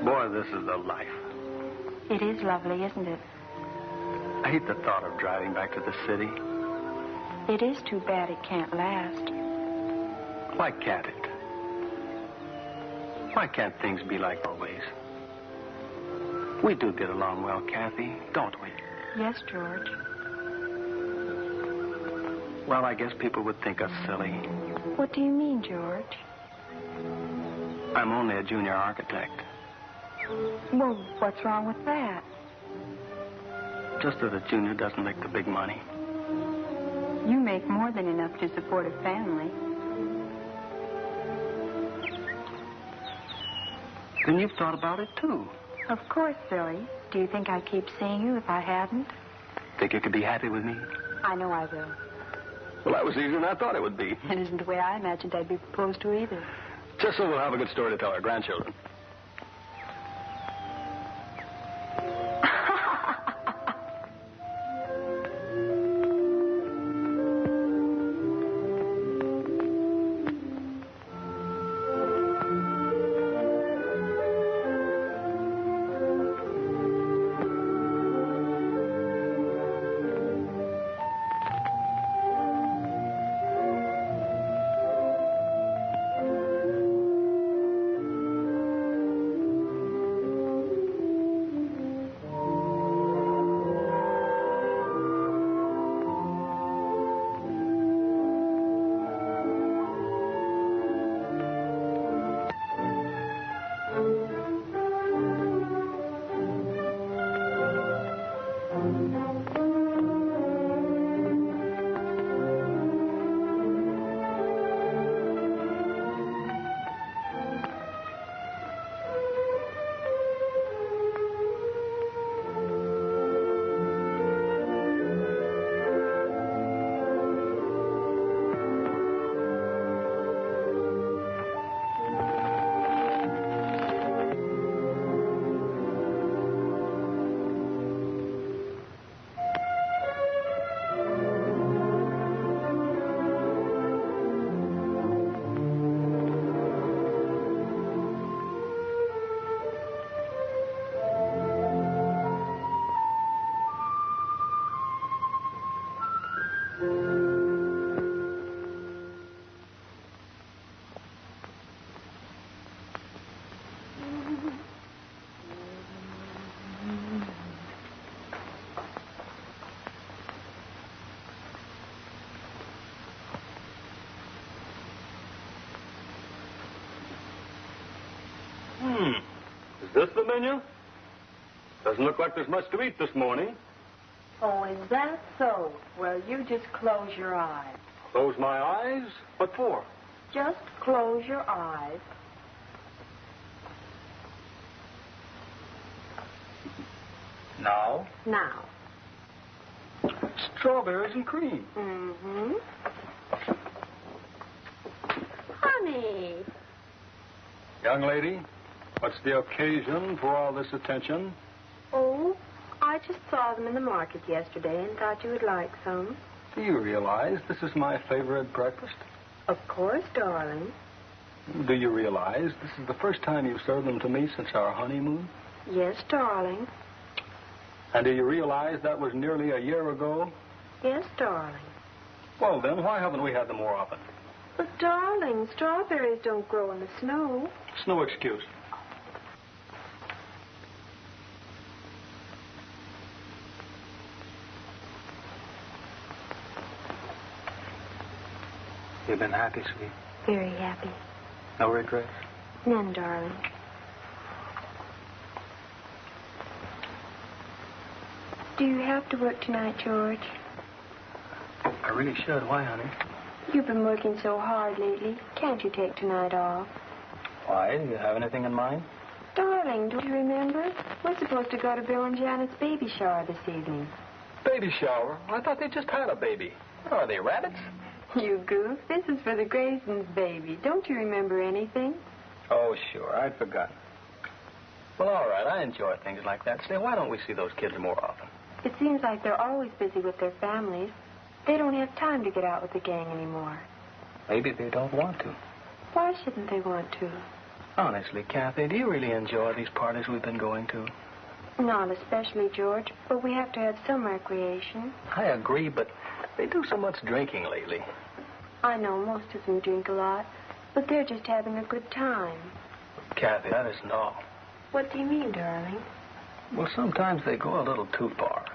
Boy, this is the life. It is lovely, isn't it? I hate the thought of driving back to the city. It is too bad it can't last. Why can't it? Why can't things be like always? We do get along well, Kathy, don't we? Yes, George. Well, I guess people would think us silly. What do you mean, George? I'm only a junior architect. Well, what's wrong with that? Just that a junior doesn't make the big money. You make more than enough to support a family. Then you've thought about it, too. Of course, silly. Do you think I'd keep seeing you if I hadn't? Think you could be happy with me? I know I will. Well, that was easier than I thought it would be. It isn't the way I imagined I'd be proposed to either. Just so we'll have a good story to tell our grandchildren. This the menu? Doesn't look like there's much to eat this morning. Oh, is that so? Well, you just close your eyes. Close my eyes? What for? Just close your eyes. Now? Now. Strawberries and cream. Mm-hmm. Honey. Young lady, what's the occasion for all this attention? Oh, I just saw them in the market yesterday and thought you would like some. Do you realize this is my favorite breakfast? Of course, darling. Do you realize this is the first time you've served them to me since our honeymoon? Yes, darling. And do you realize that was nearly a year ago? Yes, darling. Well, then, why haven't we had them more often? But, darling, strawberries don't grow in the snow. It's no excuse. You've been happy, sweet? Very happy. No regrets? None, darling. Do you have to work tonight, George? I really should. Why, honey? You've been working so hard lately. Can't you take tonight off? Why? Do you have anything in mind? Darling, don't you remember? We're supposed to go to Bill and Janet's baby shower this evening. Baby shower? I thought they just had a baby. Are they rabbits? You goof. This is for the Graysons' baby. Don't you remember anything? Oh, sure. I'd forgotten. Well, all right. I enjoy things like that. Say, why don't we see those kids more often? It seems like they're always busy with their families. They don't have time to get out with the gang anymore. Maybe they don't want to. Why shouldn't they want to? Honestly, Kathy, do you really enjoy these parties we've been going to? Not especially, George, but we have to have some recreation. I agree, but they do so much drinking lately. I know most of them drink a lot, but they're just having a good time. Kathy, that isn't all. What do you mean, darling? Well, sometimes they go a little too far.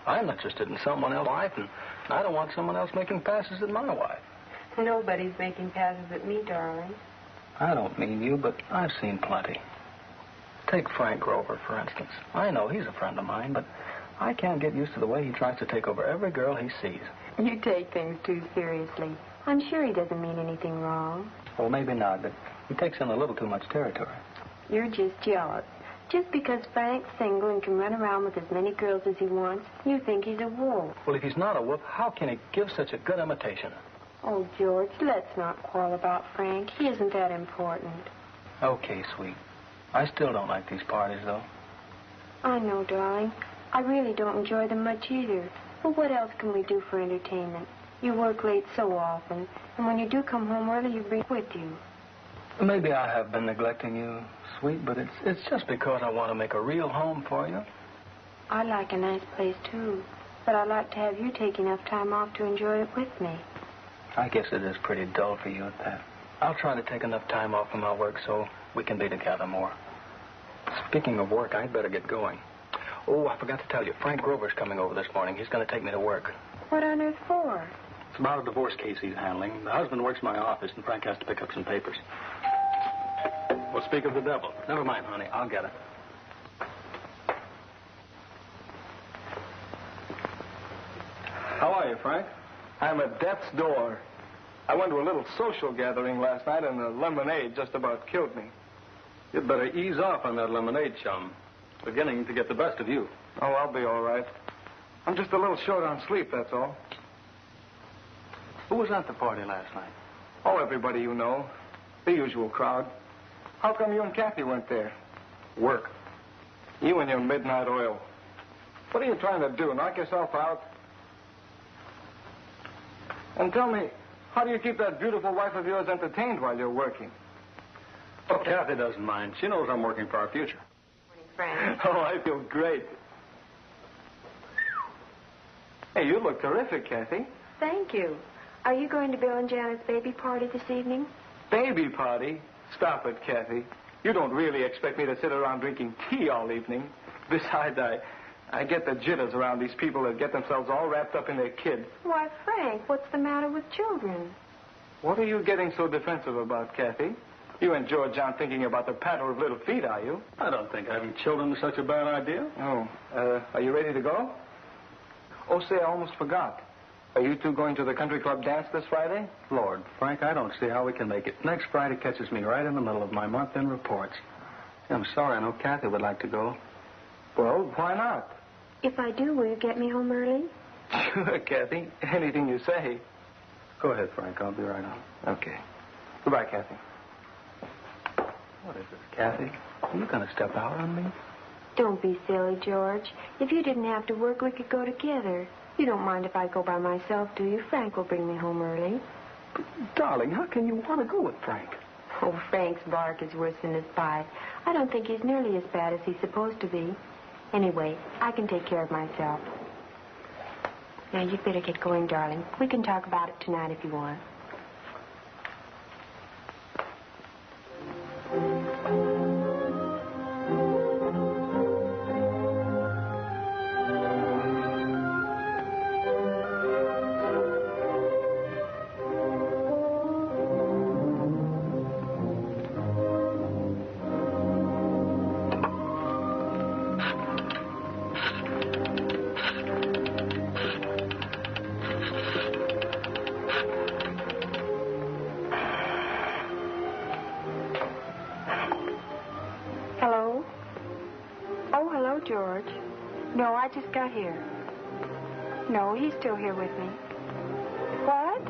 I'm interested in someone else's wife, and I don't want someone else making passes at my wife. Nobody's making passes at me, darling. I don't mean you, but I've seen plenty. Take Frank Grover, for instance. I know he's a friend of mine, but I can't get used to the way he tries to take over every girl he sees. You take things too seriously. I'm sure he doesn't mean anything wrong. Well, maybe not, but he takes in a little too much territory. You're just jealous. Just because Frank's single and can run around with as many girls as he wants, you think he's a wolf. Well, if he's not a wolf, how can he give such a good imitation? Oh, George, let's not quarrel about Frank. He isn't that important. Okay, sweet. I still don't like these parties, though. I know, darling. I really don't enjoy them much either. But what else can we do for entertainment? You work late so often, and when you do come home early, you bring with you. Maybe I have been neglecting you, sweet, but it's just because I want to make a real home for you. I like a nice place, too. But I'd like to have you take enough time off to enjoy it with me. I guess it is pretty dull for you at that. I'll try to take enough time off from my work so we can be together more. Speaking of work, I'd better get going. Oh, I forgot to tell you. Frank Grover's coming over this morning. He's going to take me to work. What on earth for? It's about a divorce case he's handling. The husband works in my office, and Frank has to pick up some papers. Well, speak of the devil. Never mind, honey. I'll get it. How are you, Frank? I'm at death's door. I went to a little social gathering last night, and the lemonade just about killed me. You'd better ease off on that lemonade, chum. It's beginning to get the best of you. Oh, I'll be all right. I'm just a little short on sleep, that's all. Who was at the party last night? Oh, everybody you know. The usual crowd. How come you and Kathy went there? Work. You and your midnight oil. What are you trying to do, knock yourself out? And tell me, how do you keep that beautiful wife of yours entertained while you're working? Oh, Kathy doesn't mind. She knows I'm working for our future. Morning, Frank. Oh, I feel great. Hey, you look terrific, Kathy. Thank you. Are you going to Bill and Janet's baby party this evening? Baby party? Stop it, Kathy. You don't really expect me to sit around drinking tea all evening. Besides, I get the jitters around these people that get themselves all wrapped up in their kid. Why, Frank, what's the matter with children? What are you getting so defensive about, Kathy? You and George aren't thinking about the patter of little feet, are you? I don't think having children is such a bad idea. Oh, are you ready to go? Oh, say, I almost forgot. Are you two going to the country club dance this Friday? Lord, Frank, I don't see how we can make it. Next Friday catches me right in the middle of my month-end reports. I'm sorry, I know Kathy would like to go. Well, why not? If I do, will you get me home early? Sure, Kathy. Anything you say. Go ahead, Frank. I'll be right on. Okay. Goodbye, Kathy. What is this, Kathy? Are you going to step out on me? Don't be silly, George. If you didn't have to work, we could go together. You don't mind if I go by myself, do you? Frank will bring me home early. But, darling, how can you want to go with Frank? Oh, Frank's bark is worse than his bite. I don't think he's nearly as bad as he's supposed to be. Anyway, I can take care of myself. Now, you'd better get going, darling. We can talk about it tonight if you want. Hello? Oh, hello, George. No, I just got here. No, he's still here with me. What?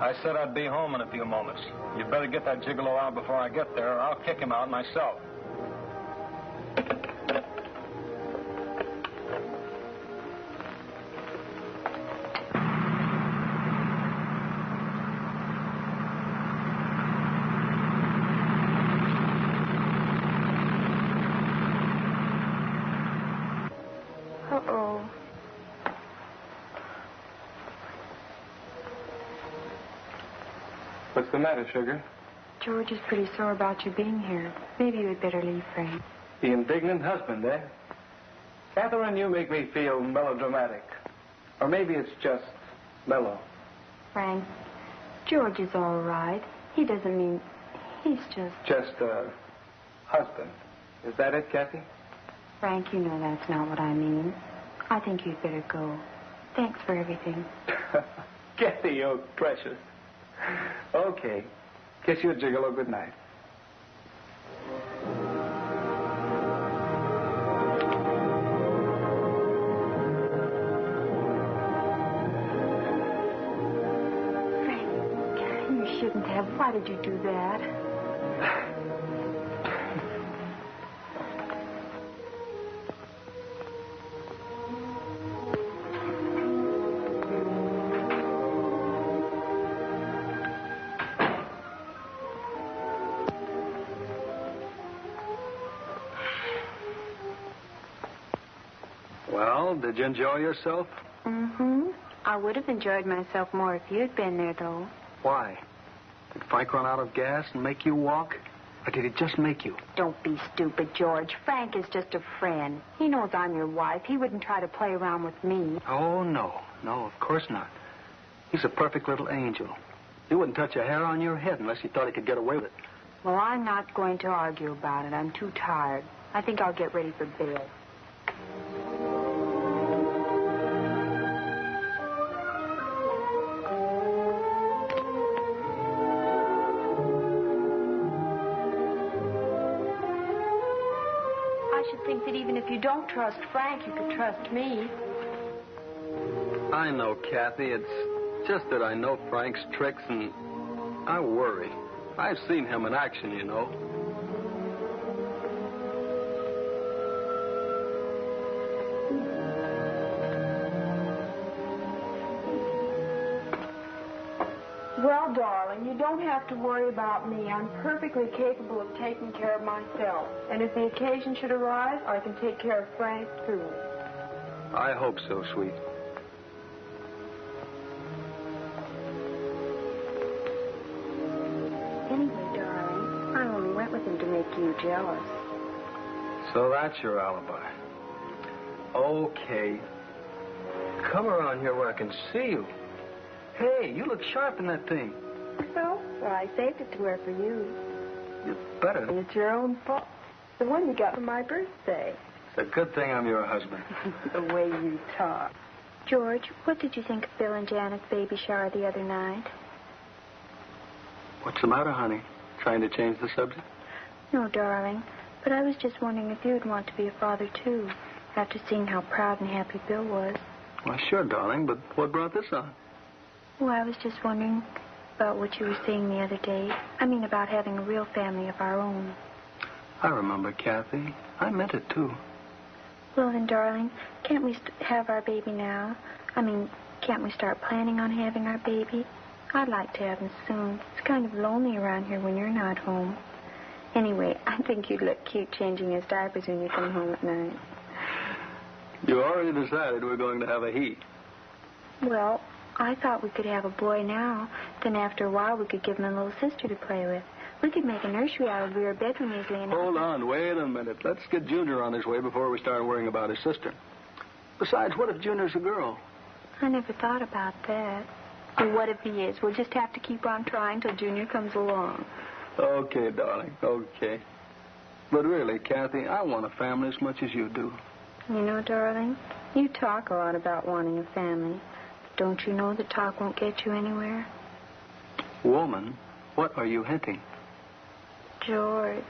I said I'd be home in a few moments. You'd better get that gigolo out before I get there, or I'll kick him out myself. Uh-oh. What's the matter, sugar? George is pretty sore about you being here. Maybe you had better leave, Frank. The indignant husband, eh? Catherine, you make me feel melodramatic. Or maybe it's just mellow. Frank, George is all right. He doesn't mean... He's just... Just a husband. Is that it, Kathy? Frank, you know that's not what I mean. I think you'd better go. Thanks for everything. Kathy, you're precious. Okay. Kiss you a gigolo good night. Frank, you shouldn't have. Why did you do that? Well, did you enjoy yourself? Mm-hmm. I would have enjoyed myself more if you'd been there, though. Why? Did Frank run out of gas and make you walk? Or did he just make you? Don't be stupid, George. Frank is just a friend. He knows I'm your wife. He wouldn't try to play around with me. Oh, no. No, of course not. He's a perfect little angel. He wouldn't touch a hair on your head unless he thought he could get away with it. Well, I'm not going to argue about it. I'm too tired. I think I'll get ready for bed. I should think that even if you don't trust Frank, you could trust me. I know, Kathy. It's just that I know Frank's tricks, and I worry. I've seen him in action, you know. Well, darling, you don't have to worry about me. I'm perfectly capable of taking care of myself. And if the occasion should arise, I can take care of Frank, too. I hope so, sweet. Anyway, darling, I only went with him to make you jealous. So that's your alibi. Okay. Come around here where I can see you. Hey, you look sharp in that thing. Well, I saved it to wear for you. You better. It's your own fault. The one you got for my birthday. It's a good thing I'm your husband. The way you talk. George, what did you think of Bill and Janet's baby shower the other night? What's the matter, honey? Trying to change the subject? No, darling. But I was just wondering if you'd want to be a father, too, after seeing how proud and happy Bill was. Why, sure, darling, but what brought this on? Well, I was just wondering about what you were saying the other day. I mean, about having a real family of our own. I remember, Kathy. I meant it, too. Well, then, darling, can't we have our baby now? I mean, can't we start planning on having our baby? I'd like to have him soon. It's kind of lonely around here when you're not home. Anyway, I think you'd look cute changing his diapers when you come home at night. You already decided we're going to have a he. Well, I thought we could have a boy now. Then after a while, we could give him a little sister to play with. We could make a nursery out of the rear bedroom easily enough. Hold on, wait a minute. Let's get Junior on his way before we start worrying about his sister. Besides, what if Junior's a girl? I never thought about that. Well, what if he is? We'll just have to keep on trying till Junior comes along. Okay, darling, okay. But really, Kathy, I want a family as much as you do. You know, darling, you talk a lot about wanting a family. But don't you know that talk won't get you anywhere? Woman, what are you hinting? George,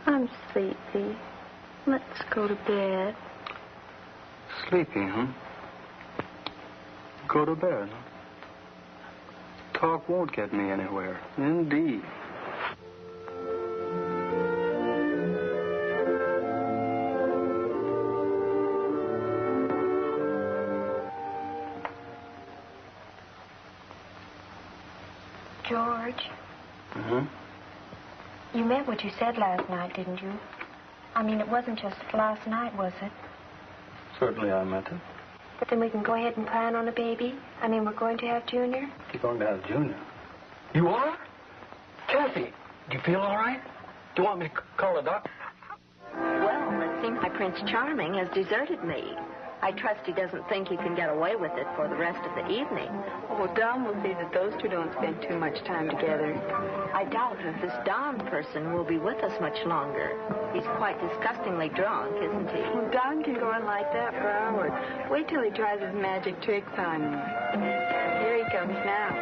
I'm sleepy. Let's go to bed. Sleepy, huh? Go to bed. Talk won't get me anywhere. Indeed. George, Mm-hmm. you meant what you said last night, didn't you? I mean, it wasn't just last night, was it? Certainly I meant it. But then we can go ahead and plan on a baby. I mean, we're going to have Junior. You're going to have Junior. You are? Kathy, do you feel all right? Do you want me to call a doctor? Well, it seems my Prince Charming has deserted me. I trust he doesn't think he can get away with it for the rest of the evening. Oh, Don will see that those two don't spend too much time together. I doubt if this Don person will be with us much longer. He's quite disgustingly drunk, isn't he? Well, Don can go on like that for hours. Wait till he tries his magic tricks on you. Here he comes now.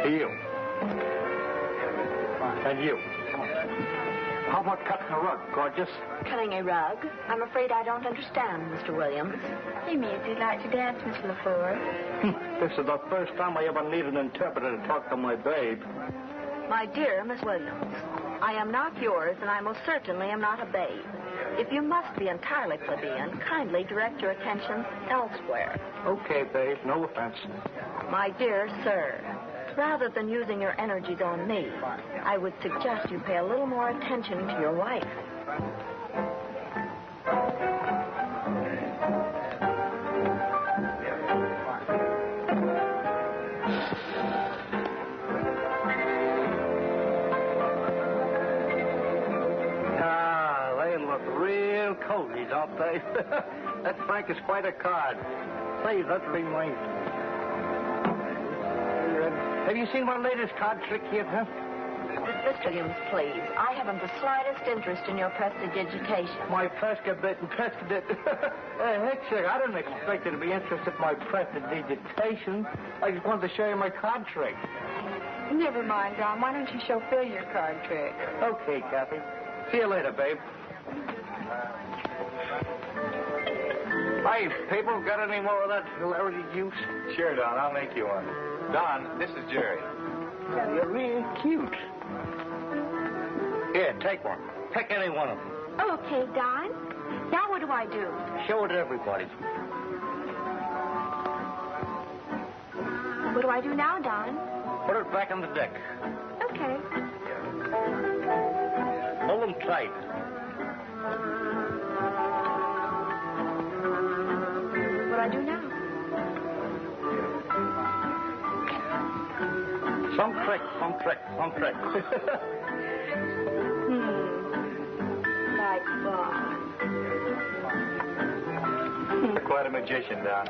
You. And you. How about cutting a rug, gorgeous? Cutting a rug? I'm afraid I don't understand, Mr. Williams. He means he'd like to dance, Miss LaFleur. This is the first time I ever need an interpreter to talk to my babe. My dear Miss Williams, I am not yours, and I most certainly am not a babe. If you must be entirely plebeian, kindly direct your attention elsewhere. Okay, babe, no offense. My dear sir, rather than using your energies on me, I would suggest you pay a little more attention to your wife. They look real cozy, don't they? That Frank is quite a card. Say, that's mine. Have you seen my latest card trick yet, huh? Mr. Williams, please. I haven't the slightest interest in your prestidigitation. My prestidigitation. Heck, sir, I didn't expect you to be interested in my prestidigitation. I just wanted to show you my card trick. Never mind, Don. Why don't you show Phil your card trick? Okay, Kathy. See you later, babe. Hey, people, got any more of that hilarity juice? Sure, Don. I'll make you one. Don, this is Jerry. You're real cute. Here, take one. Pick any one of them. Okay, Don. Now what do I do? Show it to everybody. What do I do now, Don? Put it back on the deck. Okay. Hold them tight. What do I do now? Some trick. Like fun. You're quite a magician, Don.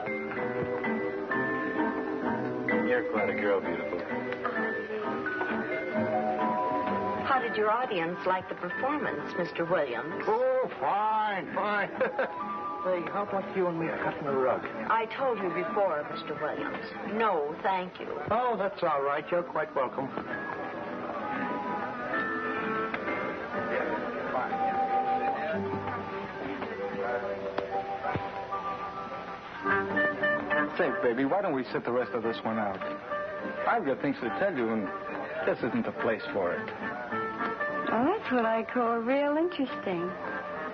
You're quite a girl, beautiful. did your audience like the performance, Mr. Williams? Oh, fine. Say, how about you and me cutting a rug? I told you before, Mr. Williams. No, thank you. Oh, that's all right. You're quite welcome. Say, baby, why don't we sit the rest of this one out? I've got things to tell you, and this isn't the place for it. Oh, that's what I call real interesting.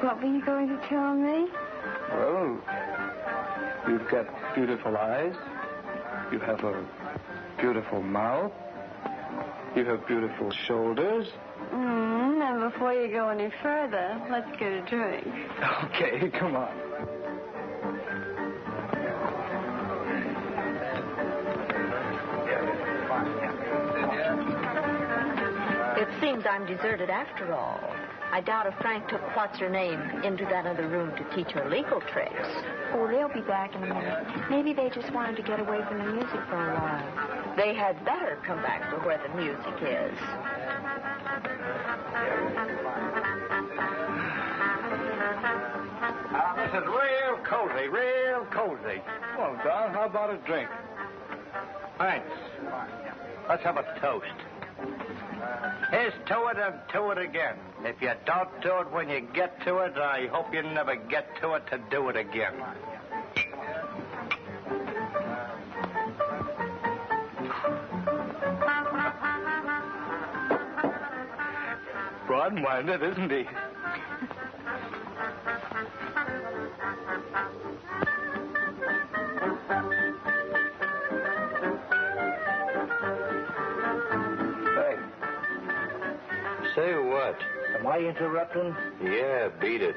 What were you going to tell me? Well, you've got beautiful eyes. You have a beautiful mouth. You have beautiful shoulders. And before you go any further, let's get a drink. Okay, come on. It seems I'm deserted after all. I doubt if Frank took what's-her-name into that other room to teach her legal tricks. Oh, they'll be back in a minute. Maybe they just wanted to get away from the music for a while. They had better come back to where the music is. This is real cozy, real cozy. Well, Don, how about a drink? Thanks. Let's have a toast. Here's to it and to it again. If you don't do it when you get to it, I hope you never get to it to do it again. Broad-minded, isn't he? Say what? Am I interrupting? Yeah, beat it.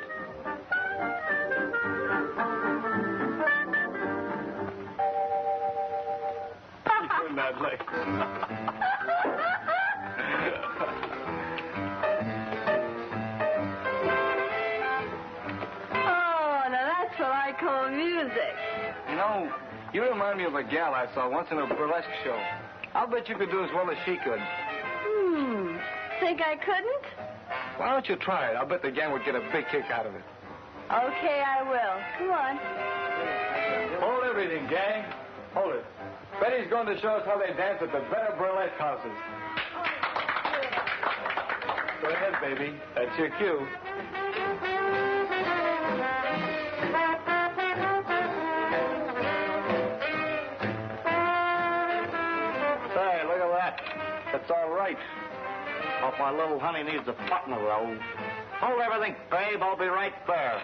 You're not like... Oh, now that's what I call music. You know, you remind me of a gal I saw once in a burlesque show. I'll bet you could do as well as she could. Think I couldn't? Why don't you try it? I'll bet the gang would get a big kick out of it. Okay, I will. Come on. Hold everything, gang. Hold it. Betty's going to show us how they dance at the better burlesque houses. Go ahead, baby. That's your cue. Say, look at that. That's all right. Hope my little honey needs a button of those. Hold everything, babe. I'll be right there.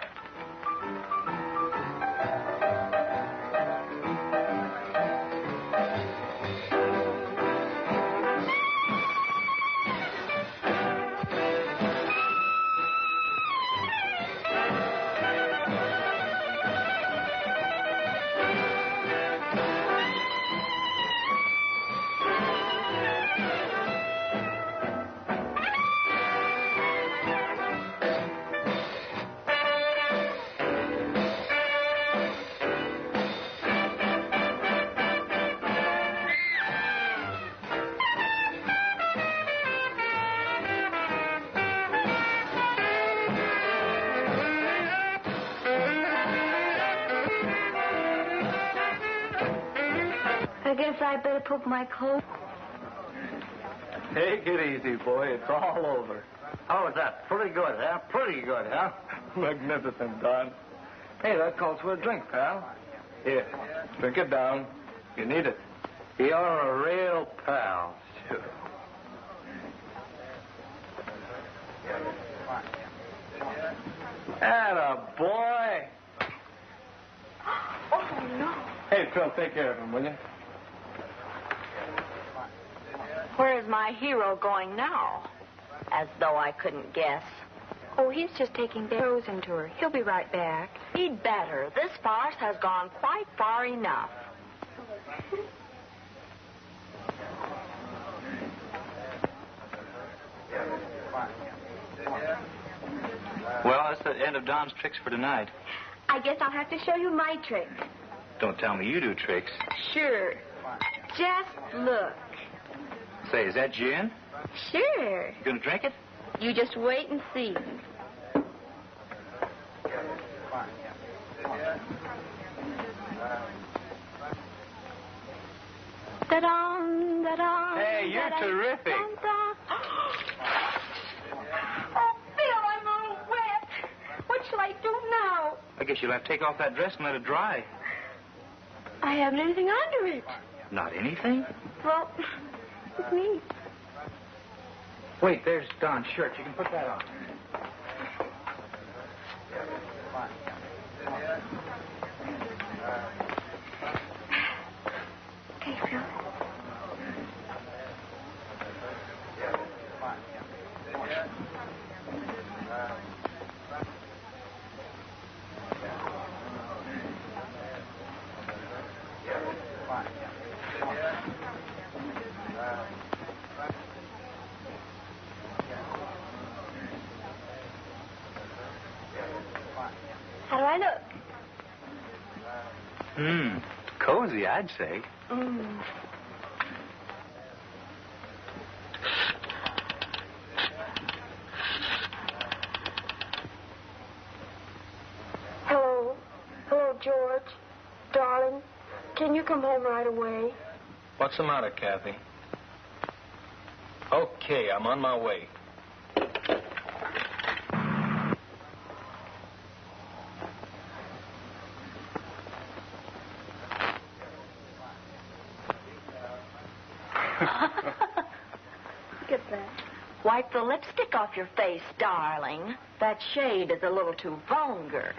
I guess I better put my clothes... Take it easy, boy. It's all over. How is that? Pretty good, huh? Pretty good, huh? Magnificent, Don. Hey, that calls for a drink, pal. Here, drink it down. You need it. You're a real pal. Sure. Atta boy. Oh, no. Hey, Phil, take care of him, will you? Where's my hero going now? As though I couldn't guess. Oh, he's just taking Rose into her. He'll be right back. He'd better. This farce has gone quite far enough. Well, that's the end of Don's tricks for tonight. I guess I'll have to show you my trick. Don't tell me you do tricks. Sure. Just look. Say, is that gin? Sure. You gonna drink it? You just wait and see. Da-dum, da-dum. Hey, you're terrific. Oh, Phil, I'm all wet. What shall I do now? I guess you'll have to take off that dress and let it dry. I haven't anything under it. Not anything? Well, it's me. Wait, there's Don's shirt. You can put that on. Okay, Phil. How do I look? Cozy, I'd say. Hello, George. Darling, can you come home right away? What's the matter, Kathy? Okay, I'm on my way. Look at that. Wipe the lipstick off your face, darling. That shade is a little too vulgar.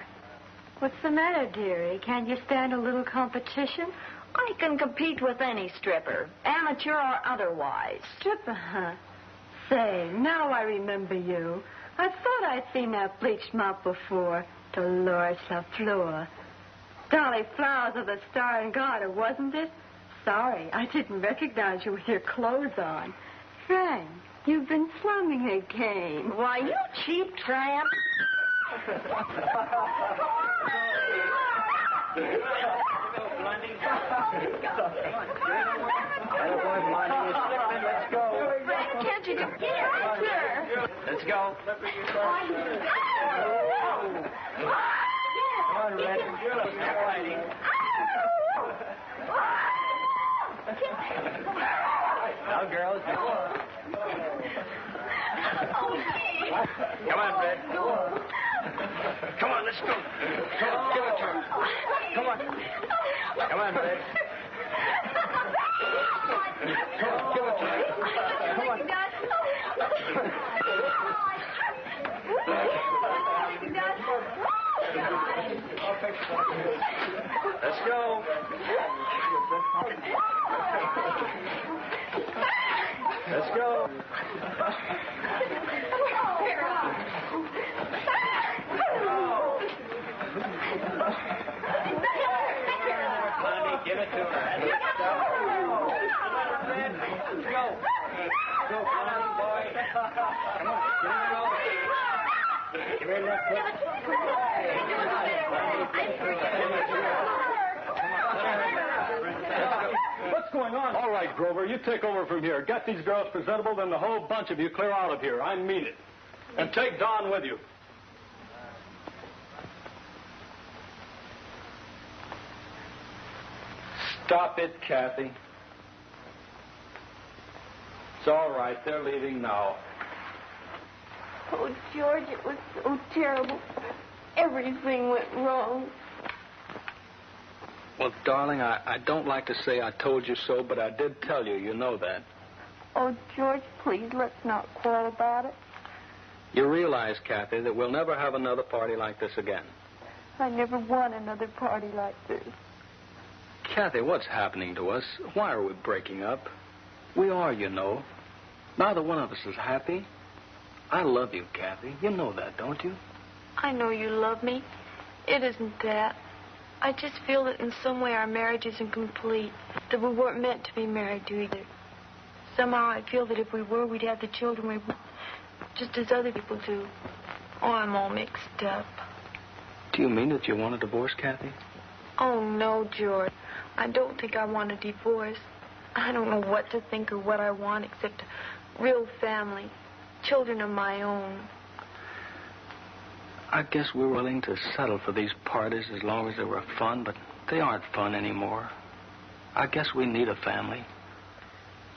What's the matter, dearie? Can't you stand a little competition? I can compete with any stripper, amateur or otherwise. Stripper, huh? Say, now I remember you. I thought I'd seen that bleached mop before. Dolores LaFleur. Dolly Flowers of the Star and Garter, wasn't it? Sorry, I didn't recognize you with your clothes on. Frank, you've been slumming again. Why, you cheap tramp. Let's go. Frank, can't you just get out here? Let's go. Come on, Red. You're fighting. Now, girls. Come on, Red. Come on, let's go. Come on, give it to her. Come on. Come on, Red. Come on, give it to her. Come on. Let's go. Let's go. Honey, give it to her. Let's go. Go, come on, boy. Come on, get it over. Give it left foot. What's going on? All right, Grover, you take over from here. Get these girls presentable, then the whole bunch of you clear out of here. I mean it. And take Don with you. Stop it, Kathy. It's all right. They're leaving now. Oh, George, it was so terrible. Everything went wrong. Well, darling, I don't like to say I told you so, but I did tell you. You know that. Oh, George, please, let's not quarrel about it. You realize, Kathy, that we'll never have another party like this again. I never want another party like this. Kathy, what's happening to us? Why are we breaking up? We are, you know. Neither one of us is happy. I love you, Kathy. You know that, don't you? I know you love me. It isn't that. I just feel that in some way our marriage isn't complete, that we weren't meant to be married to either. Somehow I feel that if we were, we'd have the children we just as other people do. Oh, I'm all mixed up. Do you mean that you want a divorce, Kathy? Oh, no, George. I don't think I want a divorce. I don't know what to think or what I want except a real family, children of my own. I guess we're willing to settle for these parties as long as they were fun, but they aren't fun anymore. I guess we need a family.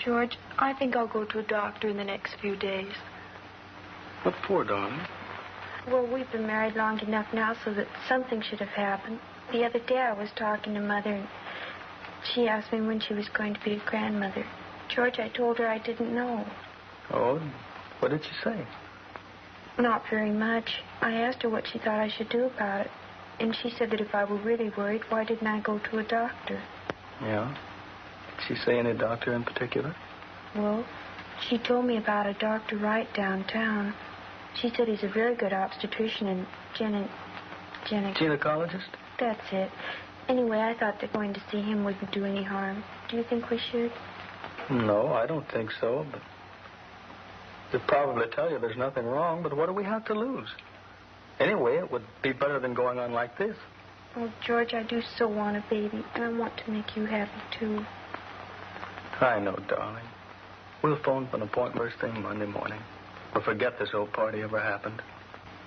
George, I think I'll go to a doctor in the next few days. What for, darling? Well, we've been married long enough now so that something should have happened. The other day I was talking to Mother, and she asked me when she was going to be a grandmother. George, I told her I didn't know. Oh, what did she say? Not very much. I asked her what she thought I should do about it, and she said that if I were really worried, why didn't I go to a doctor? Yeah? Did she say any doctor in particular? Well, she told me about a Dr. Wright downtown. She said he's a very good obstetrician and Gynecologist? That's it. Anyway, I thought that going to see him wouldn't do any harm. Do you think we should? No, I don't think so, but they'll probably tell you there's nothing wrong, but what do we have to lose? Anyway, it would be better than going on like this. Oh, George, I do so want a baby, and I want to make you happy, too. I know, darling. We'll phone for an appointment first thing Monday morning. We'll forget this old party ever happened.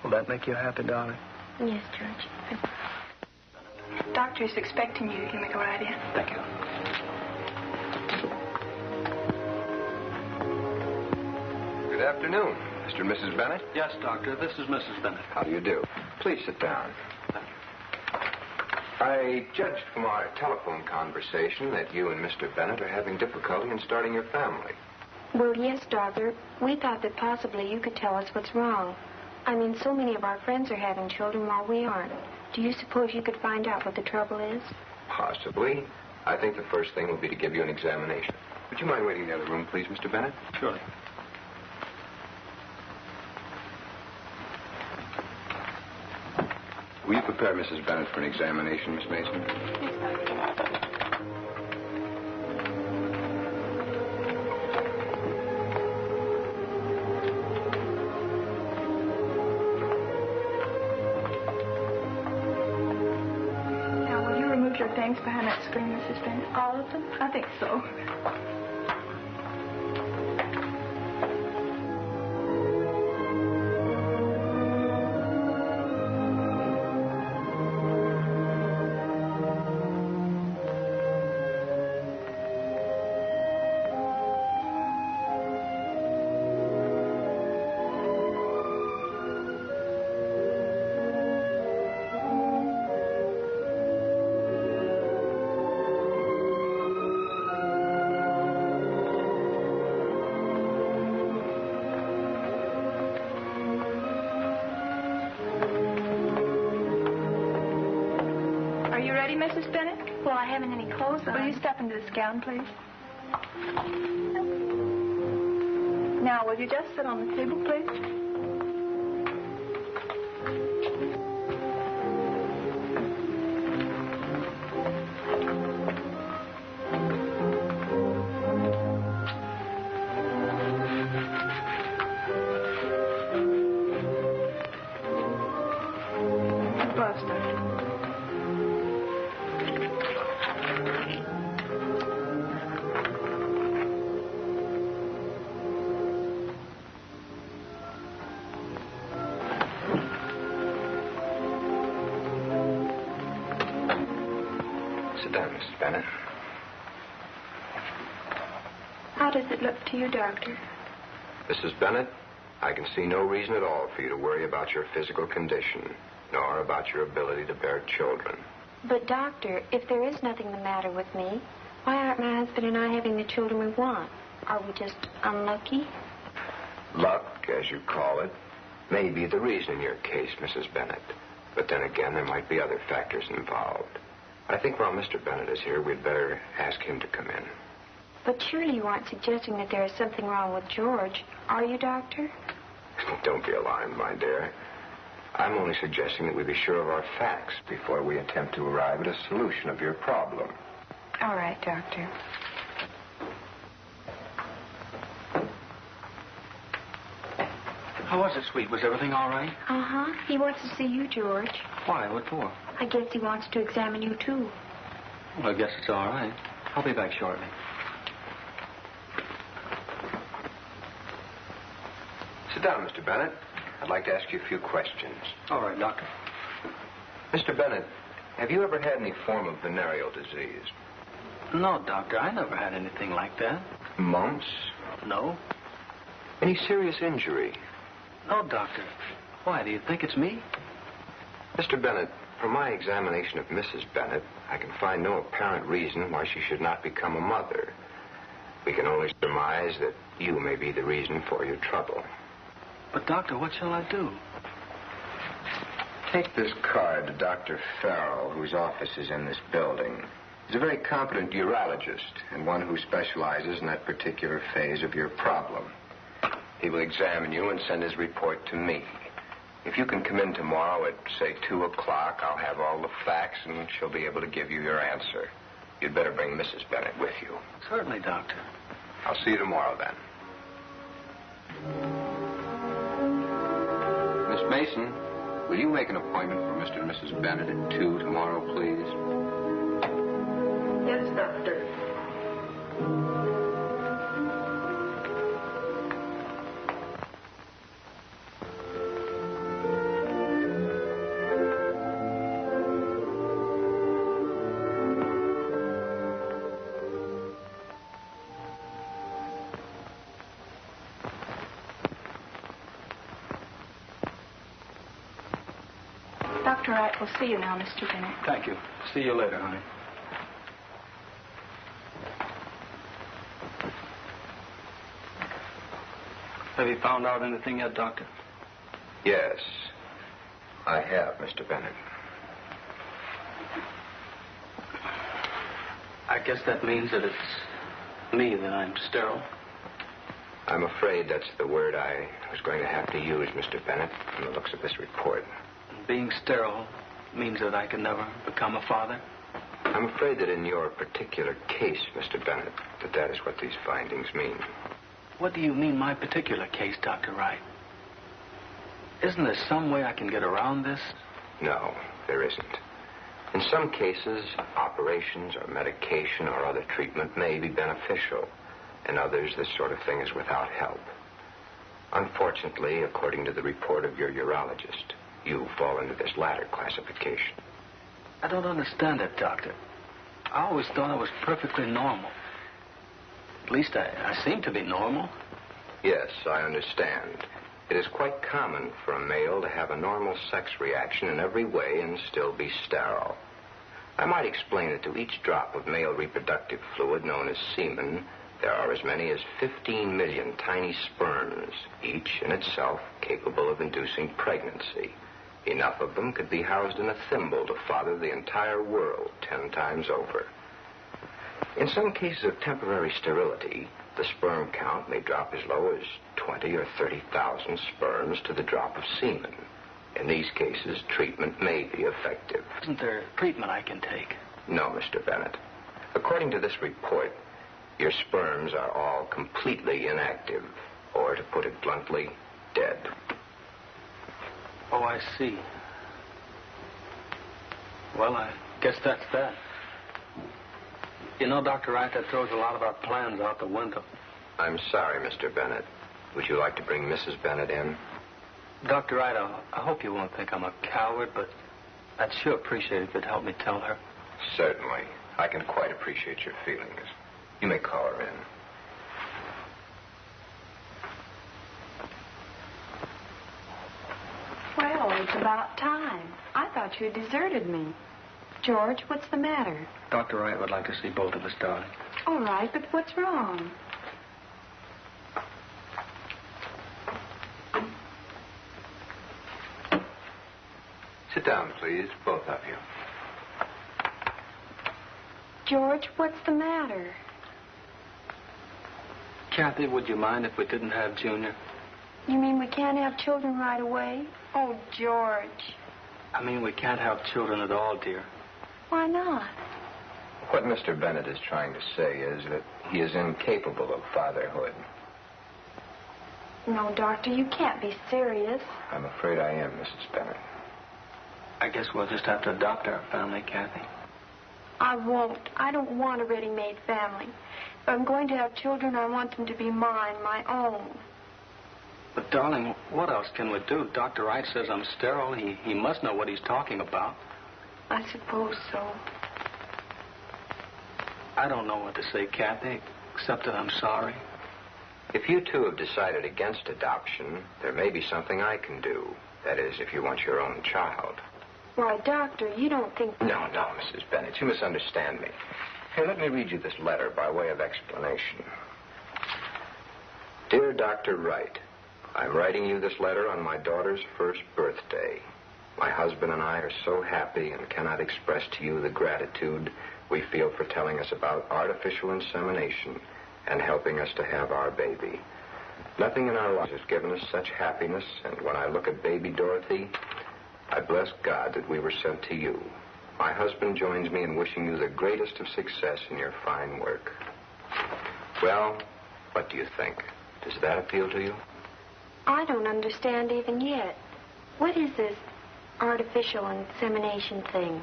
Will that make you happy, darling? Yes, George. Doctor is expecting you. You may go right in. Thank you. Good afternoon, Mr. and Mrs. Bennett. Yes, Doctor. This is Mrs. Bennett. How do you do? Please sit down. I judged from our telephone conversation that you and Mr. Bennett are having difficulty in starting your family. Well, yes, Doctor. We thought that possibly you could tell us what's wrong. I mean, so many of our friends are having children while we aren't. Do you suppose you could find out what the trouble is? Possibly. I think the first thing will be to give you an examination. Would you mind waiting in the other room, please, Mr. Bennett? Surely. Will you prepare Mrs. Bennett for an examination, Miss Mason? Now, will you remove your things behind that screen, Mrs. Bennett? All of them? I think so. Mrs. Bennett? Well, I haven't any clothes on. Will you step into this gown, please? Now, will you just sit on the table, please? Gloves, Doctor. Sit down, Mrs. Bennett. How does it look to you, Doctor? Mrs. Bennett, I can see no reason at all for you to worry about your physical condition, nor about your ability to bear children. But, Doctor, if there is nothing the matter with me, why aren't my husband and I having the children we want? Are we just unlucky? Luck, as you call it, may be the reason in your case, Mrs. Bennett. But then again, there might be other factors involved. I think while Mr. Bennett is here, we'd better ask him to come in. But surely you aren't suggesting that there is something wrong with George, are you, Doctor? Don't be alarmed, my dear. I'm only suggesting that we be sure of our facts before we attempt to arrive at a solution of your problem. All right, Doctor. How was it, sweet? Was everything all right? Uh-huh. He wants to see you, George. Why? What for? I guess he wants to examine you, too. Well, I guess it's all right. I'll be back shortly. down, Mr. Bennett. I'd like to ask you a few questions. All right, Doctor. Mr. Bennett, have you ever had any form of venereal disease? No, Doctor, I never had anything like that. Mumps? No. Any serious injury? No, Doctor. Why, do you think it's me? Mr. Bennett, from my examination of Mrs. Bennett, I can find no apparent reason why she should not become a mother. We can only surmise that you may be the reason for your trouble. But, Doctor, what shall I do? Take this card to Dr. Farrell, whose office is in this building. He's a very competent urologist and one who specializes in that particular phase of your problem. He will examine you and send his report to me. If you can come in tomorrow at, say, 2 o'clock, I'll have all the facts and she'll be able to give you your answer. You'd better bring Mrs. Bennett with you. Certainly, Doctor. I'll see you tomorrow, then. Miss Mason, will you make an appointment for Mr. and Mrs. Bennett at 2 tomorrow, please? Yes, Doctor. Dr. Wright will see you now, Mr. Bennett. Thank you. See you later, honey. Have you found out anything yet, Doctor? Yes, I have, Mr. Bennett. I guess that means that it's me that I'm sterile. I'm afraid that's the word I was going to have to use, Mr. Bennett, from the looks of this report. Being sterile means that I can never become a father? I'm afraid that in your particular case, Mr. Bennett, that is what these findings mean. What do you mean, my particular case, Dr. Wright? Isn't there some way I can get around this? No, there isn't. In some cases, operations or medication or other treatment may be beneficial. In others, this sort of thing is without help. Unfortunately, according to the report of your urologist, you fall into this latter classification. I don't understand it, Doctor. I always thought I was perfectly normal. At least I seem to be normal. Yes, I understand. It is quite common for a male to have a normal sex reaction in every way and still be sterile. I might explain that to each drop of male reproductive fluid known as semen, there are as many as 15 million tiny sperms, each in itself capable of inducing pregnancy. Enough of them could be housed in a thimble to father the entire world 10 times over. In some cases of temporary sterility, the sperm count may drop as low as 20 or 30,000 sperms to the drop of semen. In these cases, treatment may be effective. Isn't there treatment I can take? No, Mr. Bennett. According to this report, your sperms are all completely inactive, or to put it bluntly, dead. Oh, I see. Well, I guess that's that. You know, Dr. Wright, that throws a lot of our plans out the window. I'm sorry, Mr. Bennett. Would you like to bring Mrs. Bennett in? Dr. Wright, I hope you won't think I'm a coward, but I'd sure appreciate it if you'd help me tell her. Certainly. I can quite appreciate your feelings. You may call her in. Well, it's about time. I thought you had deserted me. George, what's the matter? Dr. Wright would like to see both of us, darling. All right, but what's wrong? Sit down, please, both of you. George, what's the matter? Kathy, would you mind if we didn't have Junior? You mean we can't have children right away? Oh, George. I mean, we can't have children at all, dear. Why not? What Mr. Bennett is trying to say is that he is incapable of fatherhood. No, Doctor, you can't be serious. I'm afraid I am, Mrs. Bennett. I guess we'll just have to adopt our family, Kathy. I won't. I don't want a ready-made family. If I'm going to have children, I want them to be mine, my own. But, darling, what else can we do? Dr. Wright says I'm sterile. He must know what he's talking about. I suppose so. I don't know what to say, Kathy, except that I'm sorry. If you two have decided against adoption, there may be something I can do. That is, if you want your own child. Why, Doctor, you don't think... No, Mrs. Bennett, you misunderstand me. Here, let me read you this letter by way of explanation. Dear Dr. Wright, I'm writing you this letter on my daughter's first birthday. My husband and I are so happy and cannot express to you the gratitude we feel for telling us about artificial insemination and helping us to have our baby. Nothing in our lives has given us such happiness, and when I look at baby Dorothy, I bless God that we were sent to you. My husband joins me in wishing you the greatest of success in your fine work. Well, what do you think? Does that appeal to you? I don't understand even yet. What is this artificial insemination thing?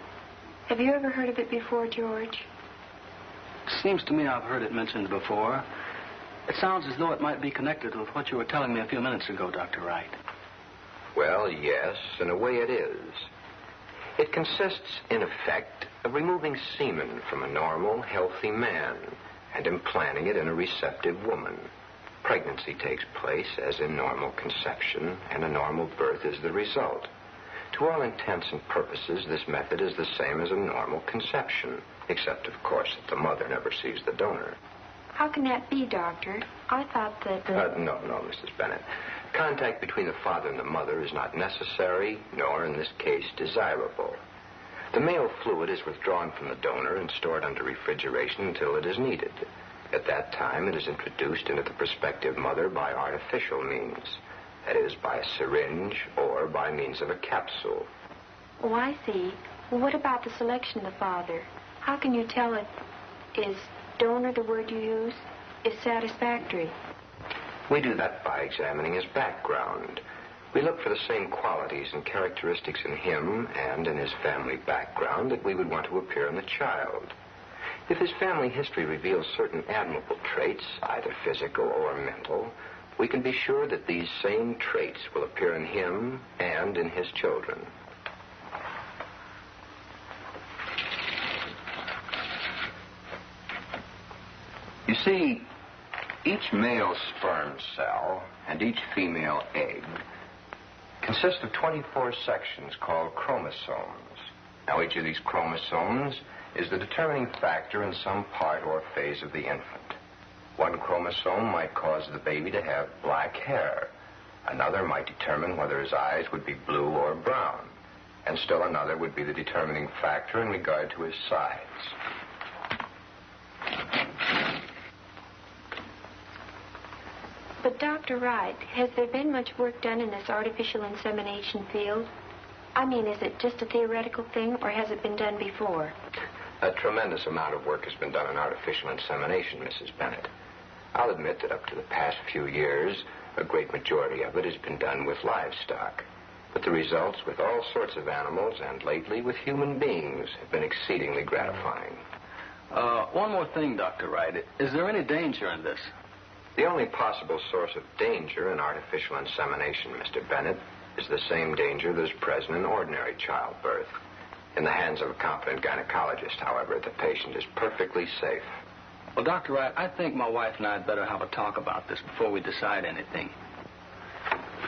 Have you ever heard of it before, George? Seems to me I've heard it mentioned before. It sounds as though it might be connected with what you were telling me a few minutes ago, Dr. Wright. Well, yes, in a way it is. It consists, in effect, of removing semen from a normal, healthy man and implanting it in a receptive woman. Pregnancy takes place as in normal conception, and a normal birth is the result. To all intents and purposes, this method is the same as a normal conception, except, of course, that the mother never sees the donor. How can that be, Doctor? I thought that... No, Mrs. Bennett. Contact between the father and the mother is not necessary, nor, in this case, desirable. The male fluid is withdrawn from the donor and stored under refrigeration until it is needed. At that time, it is introduced into the prospective mother by artificial means. That is, by a syringe or by means of a capsule. Oh, I see. Well, what about the selection of the father? How can you tell if is donor, the word you use, is satisfactory? We do that by examining his background. We look for the same qualities and characteristics in him and in his family background that we would want to appear in the child. If his family history reveals certain admirable traits, either physical or mental, we can be sure that these same traits will appear in him and in his children. You see, each male sperm cell and each female egg consist of 24 sections called chromosomes. Now, each of these chromosomes is the determining factor in some part or phase of the infant. One chromosome might cause the baby to have black hair. Another might determine whether his eyes would be blue or brown. And still another would be the determining factor in regard to his size. But, Dr. Wright, has there been much work done in this artificial insemination field? I mean, is it just a theoretical thing, or has it been done before? A tremendous amount of work has been done on artificial insemination, Mrs. Bennett. I'll admit that up to the past few years, a great majority of it has been done with livestock. But the results with all sorts of animals, and lately with human beings, have been exceedingly gratifying. One more thing, Dr. Wright. Is there any danger in this? The only possible source of danger in artificial insemination, Mr. Bennett, is the same danger that is present in ordinary childbirth. In the hands of a competent gynecologist, however, the patient is perfectly safe. Well, Dr. Wright, I think my wife and I had better have a talk about this before we decide anything.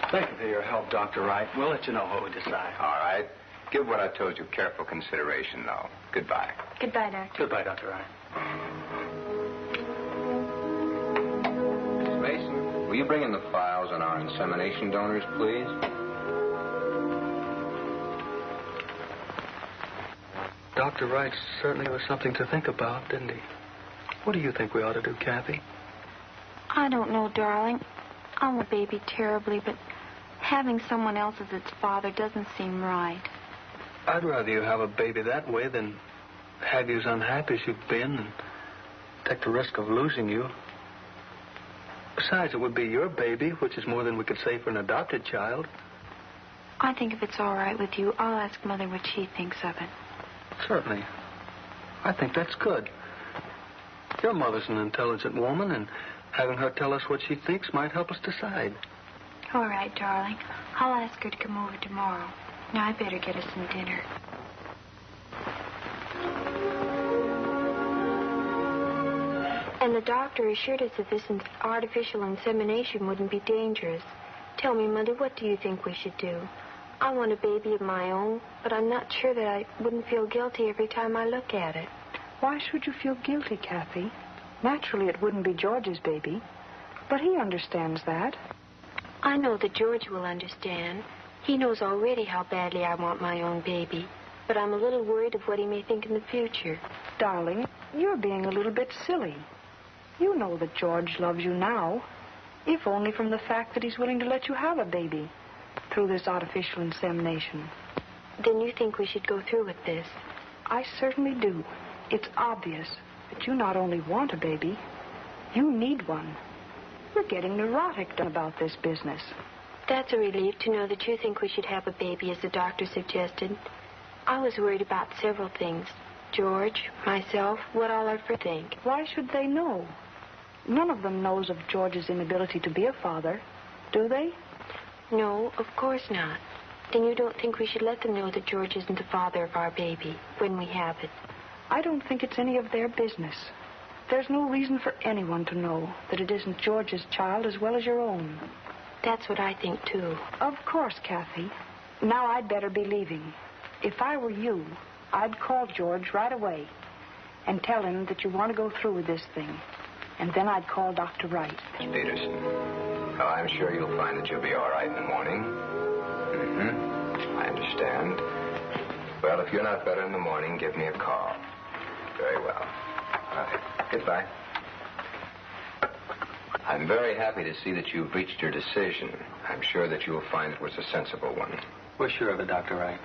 Thank you for your help, Dr. Wright. We'll let you know what we decide. All right. Give what I told you careful consideration, though. Goodbye. Goodbye, Doctor. Goodbye, Dr. Wright. Mrs. Mason, will you bring in the files on our insemination donors, please? Dr. Wright certainly was something to think about, didn't he? What do you think we ought to do, Kathy? I don't know, darling. I want a baby terribly, but having someone else as its father doesn't seem right. I'd rather you have a baby that way than have you as unhappy as you've been and take the risk of losing you. Besides, it would be your baby, which is more than we could say for an adopted child. I think if it's all right with you, I'll ask Mother what she thinks of it. Certainly. I think that's good. Your mother's an intelligent woman, and having her tell us what she thinks might help us decide. All right, darling. I'll ask her to come over tomorrow. Now, I better get us some dinner. And the doctor assured us that this artificial insemination wouldn't be dangerous. Tell me, Mother, what do you think we should do? I want a baby of my own, but I'm not sure that I wouldn't feel guilty every time I look at it. Why should you feel guilty, Kathy? Naturally, it wouldn't be George's baby, but he understands that. I know that George will understand. He knows already how badly I want my own baby, but I'm a little worried of what he may think in the future. Darling, you're being a little bit silly. You know that George loves you now, if only from the fact that he's willing to let you have a baby through this artificial insemination. Then you think we should go through with this? I certainly do. It's obvious that you not only want a baby, you need one. You're getting neurotic about this business. That's a relief to know that you think we should have a baby, as the doctor suggested. I was worried about several things. George, myself, what all our friends think. Why should they know? None of them knows of George's inability to be a father, do they? No, of course not. Then you don't think we should let them know that George isn't the father of our baby when we have it? I don't think it's any of their business. There's no reason for anyone to know that it isn't George's child as well as your own. That's what I think, too. Of course, Kathy. Now I'd better be leaving. If I were you, I'd call George right away and tell him that you want to go through with this thing. And then I'd call Dr. Wright. Miss Peterson, well, I'm sure you'll find that you'll be all right in the morning. I understand. Well, if you're not better in the morning, give me a call. Very well. All right. Goodbye. I'm very happy to see that you've reached your decision. I'm sure that you'll find it was a sensible one. We're sure of it, Dr. Wright.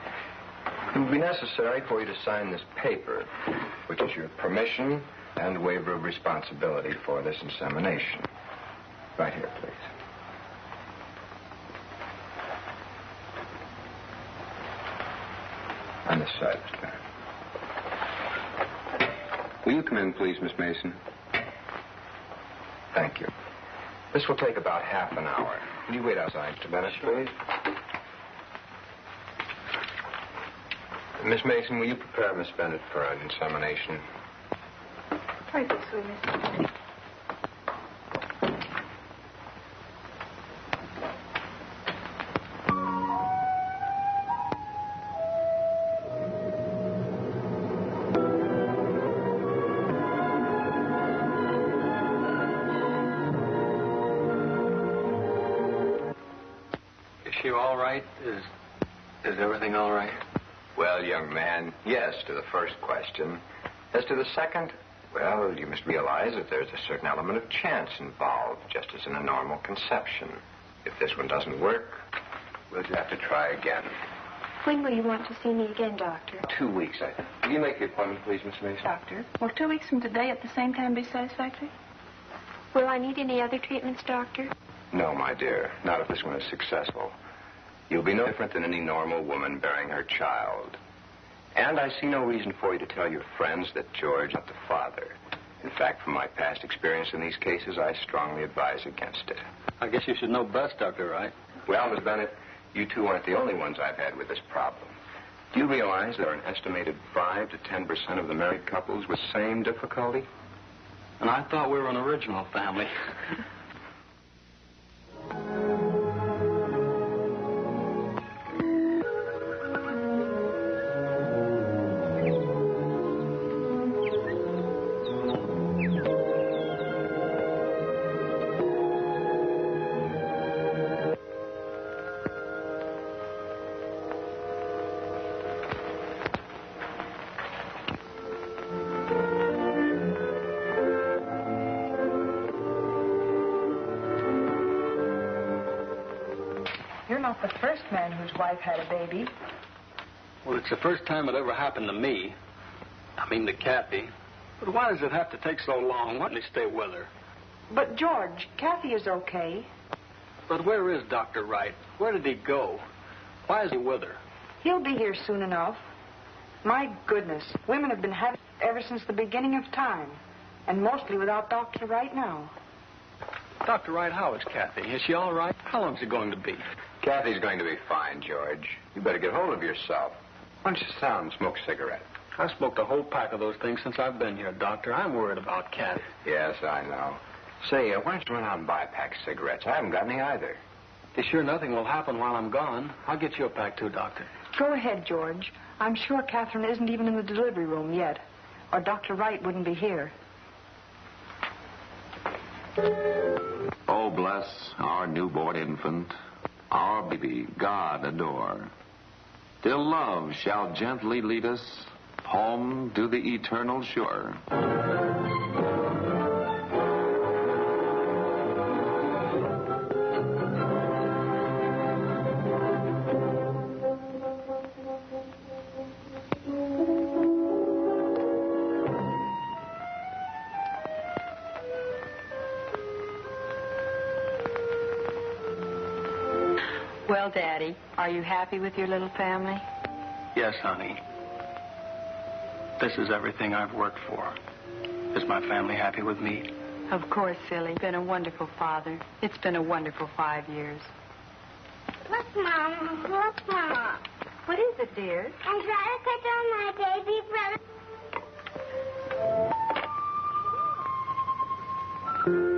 It will be necessary for you to sign this paper, which is your permission and waiver of responsibility for this insemination. Right here, please. On this side, Mr. Bennett. Will you come in, please, Miss Mason? Thank you. This will take about half an hour. Will you wait outside, Mr. Bennett, please? Miss Mason, will you prepare Miss Bennett for an insemination? Right this way, Mr. Is she all right? Is everything all right? Well, young man, yes to the first question. As to the second, well, you must realize that there's a certain element of chance involved, just as in a normal conception. If this one doesn't work, we'll just have to try again. When will you want to see me again, Doctor? 2 weeks, I think. Will you make the appointment, please, Miss Mason? Doctor, will 2 weeks from today at the same time be satisfactory? Will I need any other treatments, Doctor? No, my dear. Not if this one is successful. You'll be no different than any normal woman bearing her child. And I see no reason for you to tell your friends that George is not the father. In fact, from my past experience in these cases, I strongly advise against it. I guess you should know best, Dr. Wright. Well, Miss Bennett, you two aren't the only ones I've had with this problem. Do you realize there are an estimated 5 to 10% of the married couples with the same difficulty? And I thought we were an original family. You're not the first man whose wife had a baby. Well, it's the first time it ever happened to me. I mean to Kathy. But why does it have to take so long? Why don't you stay with her? But, George, Kathy is okay. But where is Dr. Wright? Where did he go? Why is he with her? He'll be here soon enough. My goodness, women have been having it ever since the beginning of time. And mostly without Dr. Wright now. Dr. Wright, how is Kathy? Is she all right? How long is it going to be? Kathy's going to be fine, George. You better get hold of yourself. Why don't you sit down and smoke a cigarette? I smoked a whole pack of those things since I've been here, Doctor. I'm worried about Kathy. Yes, I know. Say, why don't you run out and buy a pack of cigarettes? I haven't got any either. You sure nothing will happen while I'm gone? I'll get you a pack too, Doctor. Go ahead, George. I'm sure Catherine isn't even in the delivery room yet, or Dr. Wright wouldn't be here. Oh, bless our newborn infant, our baby God adore. Till love shall gently lead us home to the eternal shore. Well, Daddy, are you happy with your little family? Yes, honey. This is everything I've worked for. Is my family happy with me? Of course, silly. You've been a wonderful father. It's been a wonderful 5 years. Look, Mom. Look, Mom. What is it, dear? I'm trying to put on my baby brother.